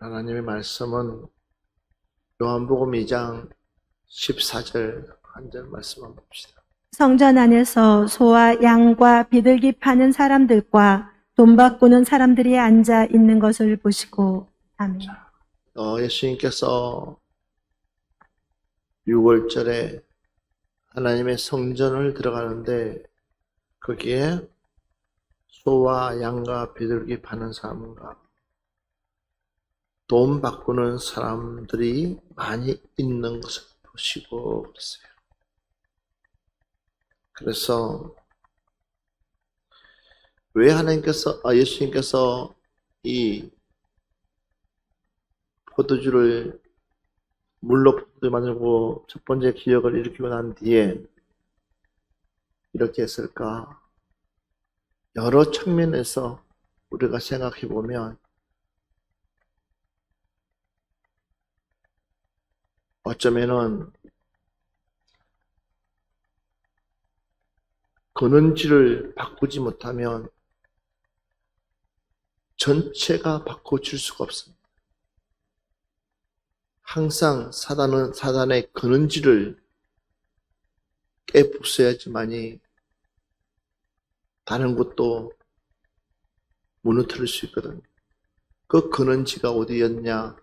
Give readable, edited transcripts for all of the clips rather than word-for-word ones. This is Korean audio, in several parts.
하나님의 말씀은 요한복음 2장 14절 한 절 말씀만 봅시다. 성전 안에서 소와 양과 비둘기 파는 사람들과 돈 바꾸는 사람들이 앉아 있는 것을 보시고. 아멘. 예수님께서 6월절에 하나님의 성전을 들어가는데 거기에 소와 양과 비둘기 파는 사람과 돈 바꾸는 사람들이 많이 있는 것을 보시고 그랬어요. 그래서 왜 예수님께서 이 포도주를 물로 포도주 만들고 첫 번째 기적을 일으키고 난 뒤에 이렇게 했을까? 여러 측면에서 우리가 생각해 보면 어쩌면은 근원지를 바꾸지 못하면 전체가 바꿔줄 수가 없습니다. 항상 사단의 근원지를 깨부숴야지만이 다른 것도 무너뜨릴 수 있거든요. 그 근원지가 어디였냐?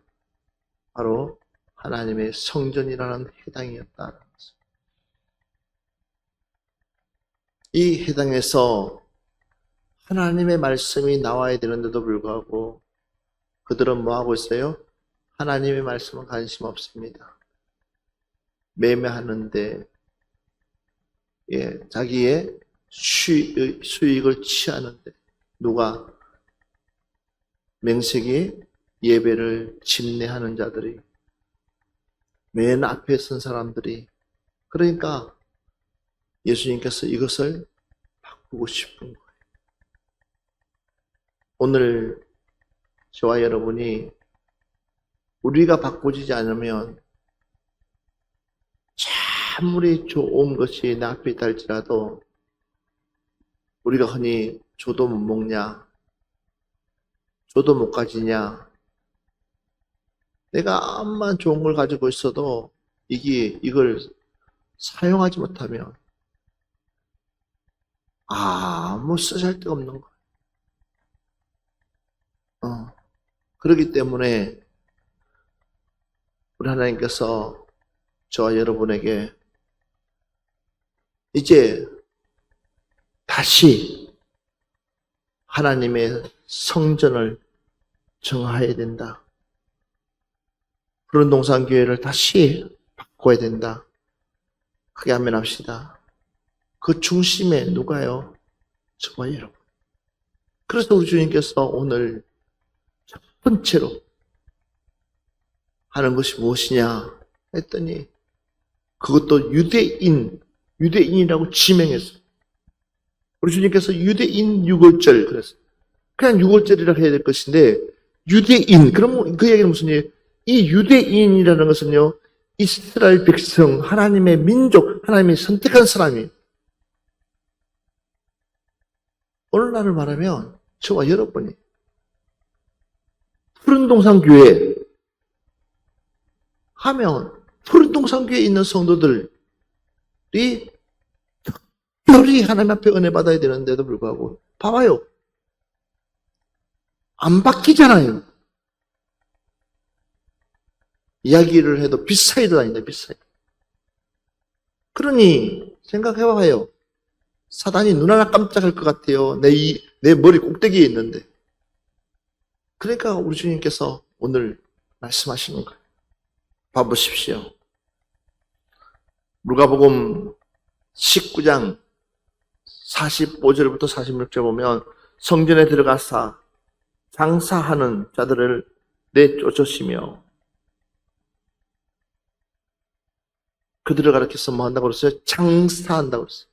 바로 하나님의 성전이라는 해당이었다는 것입니다. 이 해당에서 하나님의 말씀이 나와야 되는데도 불구하고 그들은 뭐하고 있어요? 하나님의 말씀은 관심 없습니다. 매매하는데 자기의 수익을 취하는데 누가 명색이 예배를 집례하는 자들이 맨 앞에 선 사람들이 그러니까 예수님께서 이것을 바꾸고 싶은 거예요. 오늘 저와 여러분이 우리가 바꾸지 않으면 아무리 좋은 것이 내 앞에 있다 할지라도 우리가 흔히 줘도 못 먹냐, 줘도 못 가지냐, 내가 암만 좋은 걸 가지고 있어도 이걸 사용하지 못하면 아무 쓰잘데가 없는 거예요. 그렇기 때문에 우리 하나님께서 저와 여러분에게 이제 다시 하나님의 성전을 정화해야 된다. 푸른동산교회를 다시 바꿔야 된다. 크게 아멘합시다. 그 중심에 누가요? 저와 여러분. 그래서 우리 주님께서 오늘 첫 번째로 하는 것이 무엇이냐 했더니 그것도 유대인이라고 지명했어요. 우리 주님께서 유대인 6월절 그랬어요. 그냥 6월절이라 해야 될 것인데 유대인, 그럼 그 얘기는 무슨 얘기예요? 이 유대인이라는 것은요, 이스라엘 백성, 하나님의 민족, 하나님이 선택한 사람이 오늘날을 말하면 저와 여러분이 푸른동산교회 하면 푸른동산교회에 있는 성도들이 특별히 하나님 앞에 은혜 받아야 되는데도 불구하고 봐봐요. 안 바뀌잖아요. 이야기를 해도 빗사이로 다닌다, 빗사이. 그러니 생각해봐요. 사단이 눈 하나 깜짝할 것 같아요. 내 머리 꼭대기에 있는데. 그러니까 우리 주님께서 오늘 말씀하시는 거예요. 봐보십시오. 누가복음 19장 45절부터 46절 보면 성전에 들어가사 장사하는 자들을 내쫓으시며 그들을 가르쳐서 뭐 한다고 그랬어요? 장사한다고 그랬어요.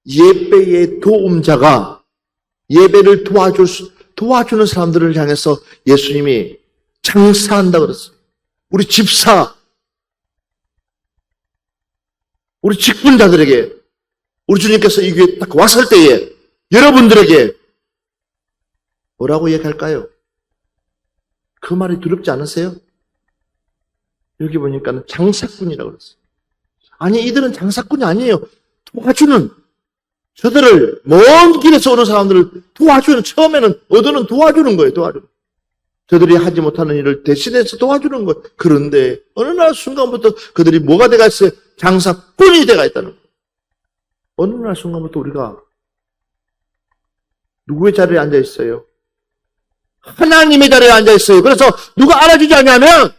예배의 도움자가 예배를 도와주는 사람들을 향해서 예수님이 장사한다고 그랬어요. 우리 집사, 우리 직분자들에게 우리 주님께서 이 교회에 딱 왔을 때에 여러분들에게 뭐라고 얘기할까요? 그 말이 두렵지 않으세요? 여기 보니까 장사꾼이라고 그랬어요. 아니, 이들은 장사꾼이 아니에요. 도와주는, 저들을, 먼 길에서 오는 사람들을 도와주는, 처음에는 얻어는 도와주는 거예요, 도와주는. 저들이 하지 못하는 일을 대신해서 도와주는 거예요. 그런데, 어느 날 순간부터 그들이 뭐가 돼가 있어요? 장사꾼이 돼가 있다는 거예요. 어느 날 순간부터 우리가 누구의 자리에 앉아 있어요? 하나님의 자리에 앉아 있어요. 그래서 누가 알아주지 않냐면,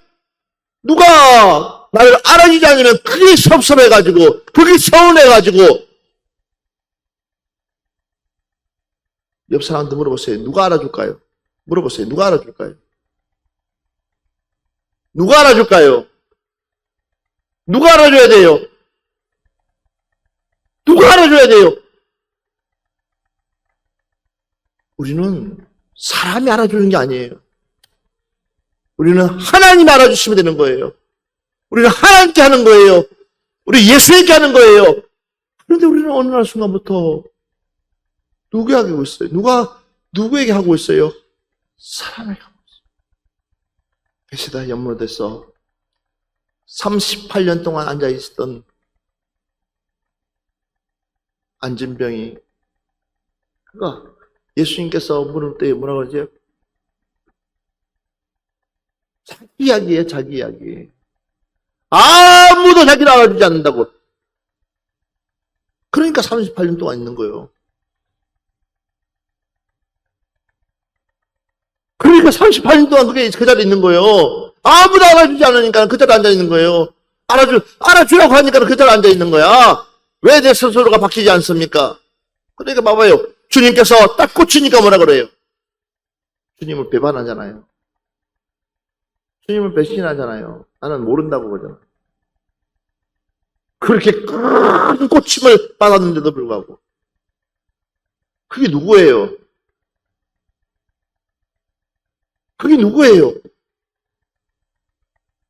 누가 나를 알아주지 않으면 그게 섭섭해가지고, 그게 서운해가지고, 옆 사람한테 물어보세요. 누가 알아줄까요? 물어보세요. 누가 알아줄까요? 누가 알아줄까요? 누가 알아줘야 돼요? 누가 알아줘야 돼요? 우리는 사람이 알아주는 게 아니에요. 우리는 하나님이 알아주시면 되는 거예요. 우리는 하나님께 하는 거예요. 우리 예수님께 하는 거예요. 그런데 우리는 어느 날 순간부터 누구에게 하고 있어요? 누구에게 하고 있어요? 사람에게 하고 있어요. 베세다 연못에서 38년 동안 앉아있었던 안진병이, 그러니까 예수님께서 물을 때 뭐라고 그러죠? 자기 이야기예요, 자기 이야기. 아무도 자기를 알아주지 않는다고. 그러니까 38년 동안 있는 거예요. 그러니까 38년 동안 그 자리에 있는 거예요. 아무도 알아주지 않으니까 그 자리에 앉아 있는 거예요. 알아주라고 하니까 그 자리에 앉아 있는 거야. 왜 내 스스로가 바뀌지 않습니까? 그러니까 봐봐요. 주님께서 딱 꽂히니까 뭐라 그래요? 주님을 배반하잖아요. 주님을 배신하잖아요. 나는 모른다고 그러잖아. 그렇게 큰 꽂힘을 받았는데도 불구하고. 그게 누구예요? 그게 누구예요?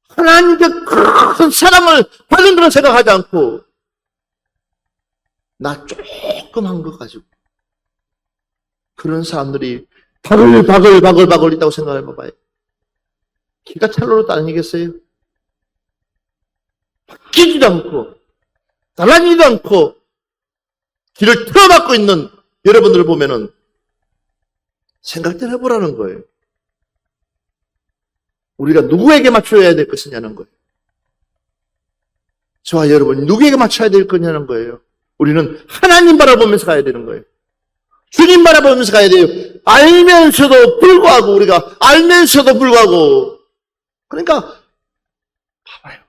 하나님께 큰 사랑을 받은 그런 생각하지 않고, 나 조금 한 것 가지고. 그런 사람들이 바글바글 있다고 생각해 봐봐요. 기가 찰로로 다니겠어요? 바뀌지도 않고, 달라지지도 않고, 길을 틀어막고 있는 여러분들을 보면은 생각 좀 해보라는 거예요. 우리가 누구에게 맞춰야 될 것이냐는 거예요. 저와 여러분이 누구에게 맞춰야 될 거냐는 거예요. 우리는 하나님 바라보면서 가야 되는 거예요. 주님 바라보면서 가야 돼요. 알면서도 불구하고, 우리가 알면서도 불구하고. 그러니까 봐봐요.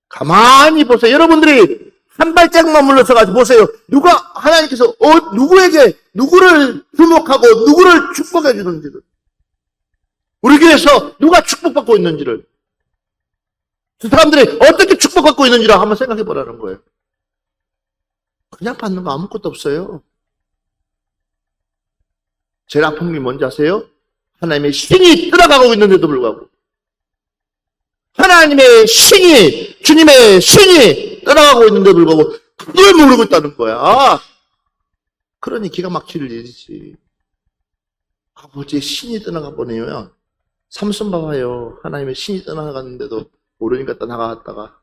가만히 보세요. 여러분들이 한 발짝만 물러서 가지고 보세요. 하나님께서 누구를 주목하고 누구를 축복해 주는지를, 우리 교회에서 누가 축복받고 있는지를, 그 사람들이 어떻게 축복받고 있는지를 한번 생각해 보라는 거예요. 그냥 받는 거 아무것도 없어요. 제일 아픈 게 뭔지 아세요? 하나님의 신이 들어가고 있는데도 불구하고, 하나님의 신이, 주님의 신이 떠나가고 있는데도 불구하고 그걸 모르고 있다는 거야. 그러니 기가 막힐 일이지. 아버지의 신이 떠나가 보내면, 삼손 봐봐요. 하나님의 신이 떠나갔는데도 모르니까 떠나갔다가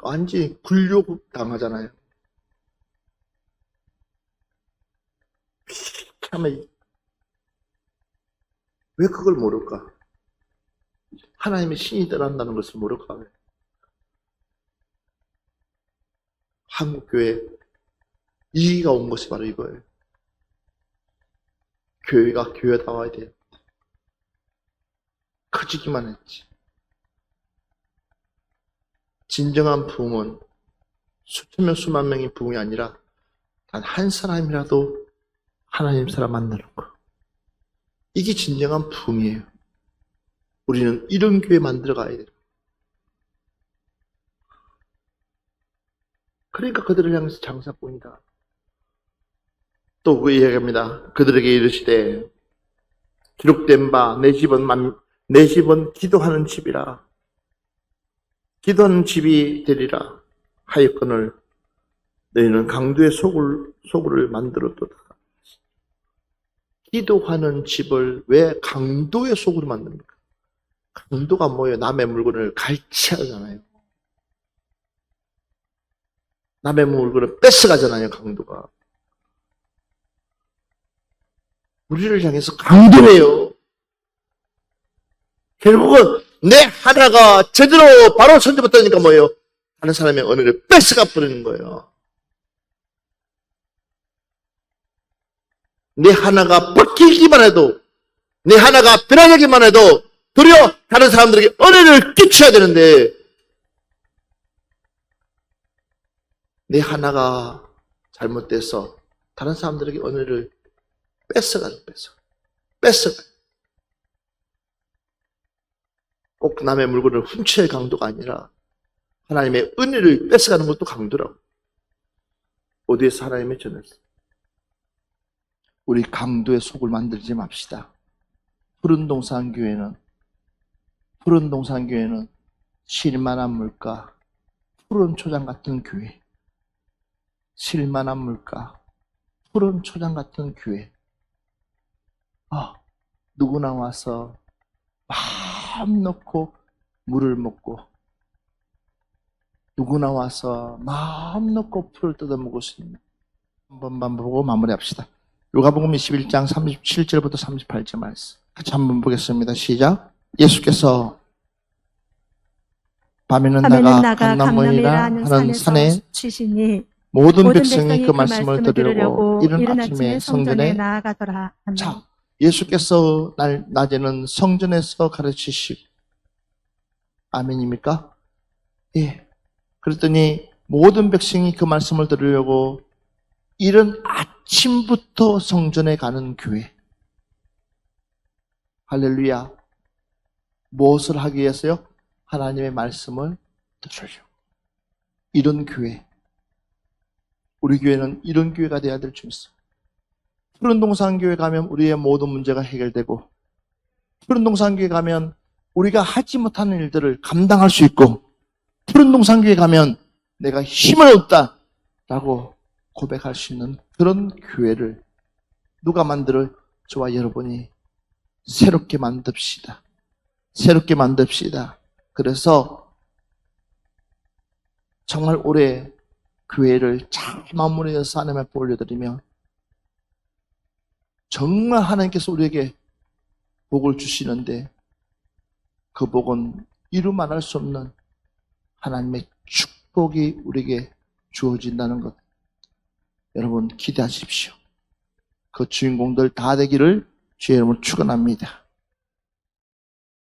완전히 굴욕 당하잖아요. 참, 왜 그걸 모를까? 하나님의 신이 떠난다는 것을 모를까? 한국교회 이기가 온 것이 바로 이거예요. 교회가 교회다워야 돼요. 커지기만 했지. 진정한 부흥은 수천 명, 수만 명의 부흥이 아니라 단 한 사람이라도 하나님 사람 만나는 거. 이게 진정한 부흥이에요. 우리는 이런 교회 만들어 가야 돼요. 그러니까 그들을 향해서 장사꾼이다. 또 그 이야기합니다. 그들에게 이르시되 기록된 바 내 집은 기도하는 집이라. 기도하는 집이 되리라 하였거늘 너희는 강도의 소굴을 만들었도다. 기도하는 집을 왜 강도의 소굴로 만듭니까? 강도가 뭐예요? 남의 물건을 갈취하잖아요. 남의 물건을 뺏어가잖아요, 강도가. 우리를 향해서 강도예요. 결국은 내 하나가 제대로 바로 선점했다니까 뭐예요? 다른 사람의 은혜를 뺏어가 버리는 거예요. 내 하나가 벗기기만 해도, 내 하나가 변화되기만 해도 도리어 다른 사람들에게 은혜를 끼쳐야 되는데, 내 하나가 잘못돼서 다른 사람들에게 은혜를 뺏어가요. 꼭 남의 물건을 훔쳐야 강도가 아니라 하나님의 은혜를 뺏어가는 것도 강도라고. 어디에서 하나님의 전했어요? 우리 강도의 속을 만들지 맙시다. 푸른 동산교회는 쉴만한 물가, 푸른 초장 같은 교회. 쉴만한 물가, 푸른 초장 같은 교회. 누구나 와서 마음 놓고 물을 먹고, 누구나 와서 마음 놓고 풀을 뜯어 먹을 수 있는. 한 번만 보고 마무리합시다. 요가복음 21장 37절부터 38절 말씀 같이 한번 보겠습니다. 시작. 예수께서 밤에는 나가 강남문이라 하는 산에 치시니 모든 백성이 그 말씀을 들으려고 이른 아침에 성전에 나아가더라. 자, 예수께서 낮에는 성전에서 가르치시고, 아멘입니까? 예. 그랬더니 모든 백성이 그 말씀을 들으려고 이른 아침부터 성전에 가는 교회. 할렐루야. 무엇을 하기 위해서요? 하나님의 말씀을 들으려고. 이런 교회. 우리 교회는 이런 교회가 되어야 될 줄 있어요. 푸른 동산교회 가면 우리의 모든 문제가 해결되고, 푸른 동산교회 가면 우리가 하지 못하는 일들을 감당할 수 있고, 푸른 동산교회 가면 내가 힘을 얻다 라고 고백할 수 있는 그런 교회를 누가 만들어? 저와 여러분이 새롭게 만듭시다. 새롭게 만듭시다. 그래서 정말 올해 교회를 잘 마무리해서 하나님 앞에 올려드리면 정말 하나님께서 우리에게 복을 주시는데 그 복은 이루 말할 수 없는 하나님의 축복이 우리에게 주어진다는 것 여러분 기대하십시오. 그 주인공들 다 되기를 주의 이름으로 축원합니다.